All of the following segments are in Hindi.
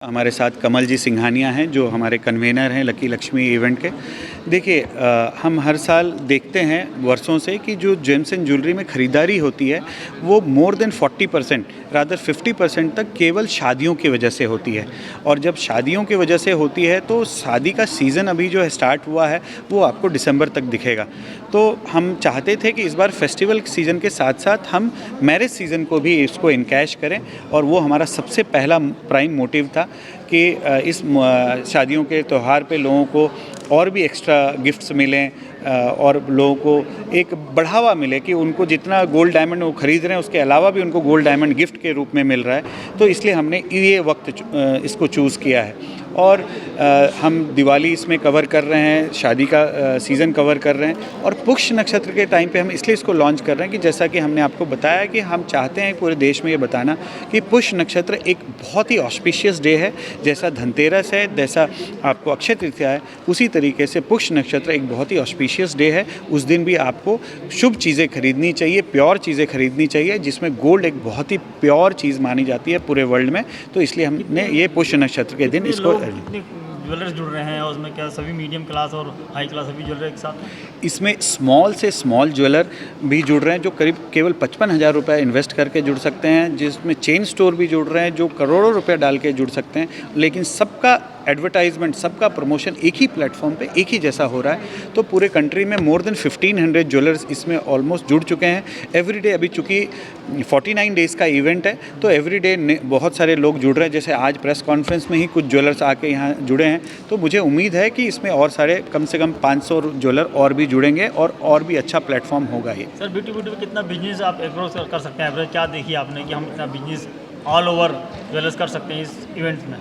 हमारे साथ कमल जी सिंघानिया हैं जो हमारे कन्वेनर हैं लकी लक्ष्मी इवेंट के। देखिए हम हर साल देखते हैं वर्षों से कि जो जेम्स एंड ज्वेलरी में ख़रीदारी होती है वो मोर देन 40% रादर 50% तक केवल शादियों की वजह से होती है। और जब शादियों की वजह से होती है तो शादी का सीज़न अभी जो है स्टार्ट हुआ है वो आपको दिसंबर तक दिखेगा। तो हम चाहते थे कि इस बार फेस्टिवल सीज़न के साथ साथ हम मैरिज सीज़न को भी इसको इनकैश करें, और वो हमारा सबसे पहला प्राइम मोटिव था कि इस शादियों के त्यौहार पे लोगों को और भी एक्स्ट्रा गिफ्ट्स मिलें और लोगों को एक बढ़ावा मिले कि उनको जितना गोल्ड डायमंड वो ख़रीद रहे हैं उसके अलावा भी उनको गोल्ड डायमंड गिफ्ट के रूप में मिल रहा है। तो इसलिए हमने ये वक्त इसको चूज़ किया है। और हम दिवाली इसमें कवर कर रहे हैं, शादी का सीज़न कवर कर रहे हैं, और पुष्य नक्षत्र के टाइम पे हम इसलिए इसको लॉन्च कर रहे हैं कि जैसा कि हमने आपको बताया कि हम चाहते हैं पूरे देश में ये बताना कि पुष्य नक्षत्र एक बहुत ही ऑस्पिशियस डे है। जैसा धनतेरस है, जैसा आपको अक्षय तृतीया है, उसी तरीके से पुष्य नक्षत्र एक बहुत ही ऑस्पिशियस डे है। उस दिन भी आपको शुभ चीज़ें खरीदनी चाहिए, प्योर चीज़ें खरीदनी चाहिए, जिसमें गोल्ड एक बहुत ही प्योर चीज़ मानी जाती है पूरे वर्ल्ड में। तो इसलिए हमने ये पुष्य नक्षत्र के दिन इसको ज्वेलर्स जुड़ रहे हैं, और उसमें क्या सभी मीडियम क्लास और हाई क्लास सभी ज्वेलर एक साथ? इसमें स्मॉल से स्मॉल ज्वेलर भी जुड़ रहे हैं जो करीब केवल 55,000 रुपये इन्वेस्ट करके जुड़ सकते हैं, जिसमें चेन स्टोर भी जुड़ रहे हैं जो करोड़ों रुपए डाल के जुड़ सकते हैं। लेकिन सबका एडवर्टाइजमेंट, सबका प्रमोशन एक ही प्लेटफॉर्म पे एक ही जैसा हो रहा है। तो पूरे कंट्री में मोर देन 1500 ज्वेलर्स इसमें ऑलमोस्ट जुड़ चुके हैं। एवरीडे अभी चूँकि 49 डेज़ का इवेंट है तो एवरीडे बहुत सारे लोग जुड़ रहे हैं। जैसे आज प्रेस कॉन्फ्रेंस में ही कुछ ज्वेलर्स आके यहाँ जुड़े हैं, तो मुझे उम्मीद है कि इसमें और सारे कम से कम 500 ज्वेलर और भी जुड़ेंगे और भी अच्छा प्लेटफॉर्म होगा ये। सर ब्यूटी में कितना बिजनेस आप एप्रोच कर सकते हैं एवरेज? क्या देखिए आपने कि हम इतना बिजनेस ऑल ओवर ज्वेलर्स कर सकते हैं इस इवेंट में?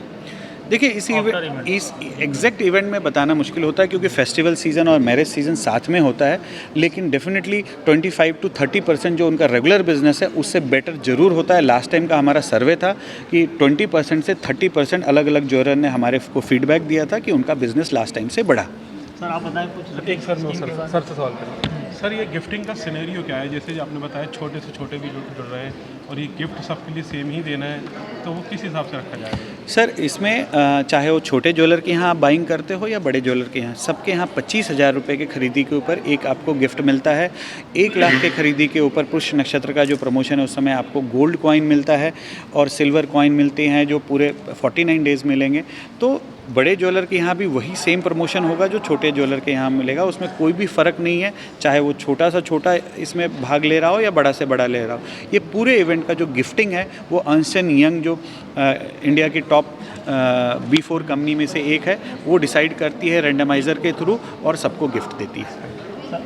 देखिए इस एग्जैक्ट इवेंट में बताना मुश्किल होता है क्योंकि फेस्टिवल सीज़न और मैरिज सीज़न साथ में होता है। लेकिन डेफिनेटली 25 to 30% जो उनका रेगुलर बिजनेस है उससे बेटर ज़रूर होता है। लास्ट टाइम का हमारा सर्वे था कि 20% से 30% अलग अलग ज्वेलर ने हमारे को फीडबैक दिया था कि उनका बिजनेस लास्ट टाइम से बढ़ा। सर आप बताएं कुछ। एक सर से सवाल करें। सर ये गिफ्टिंग का सिनेरियो क्या है? जैसे आपने बताया छोटे से छोटे भी जुड़ रहे हैं और ये गिफ्ट सबके लिए सेम ही देना है, तो वो किस हिसाब से रखा जाएगा? सर इसमें चाहे वो छोटे ज्वेलर के यहाँ आप बाइंग करते हो या बड़े ज्वेलर के यहाँ, सबके यहाँ 25,000 रुपये की खरीदी के ऊपर एक आपको गिफ्ट मिलता है। 1 लाख के खरीदी के ऊपर पुष्य नक्षत्र का जो प्रमोशन है उस समय आपको गोल्ड कॉइन मिलता है और सिल्वर कॉइन मिलते हैं जो पूरे 49 डेज़ मिलेंगे। तो बड़े ज्वेलर के यहाँ भी वही सेम प्रमोशन होगा जो छोटे ज्वेलर के यहाँ मिलेगा। उसमें कोई भी फ़र्क नहीं है, चाहे वो छोटा सा छोटा इसमें भाग ले रहा हो या बड़ा से बड़ा ले रहा हो। ये पूरे इवेंट का जो गिफ्टिंग है वो अर्न्स्ट एंड यंग जो इंडिया की टॉप B4 कंपनी में से एक है, वो डिसाइड करती है रैंडमाइज़र के थ्रू और सबको गिफ्ट देती है।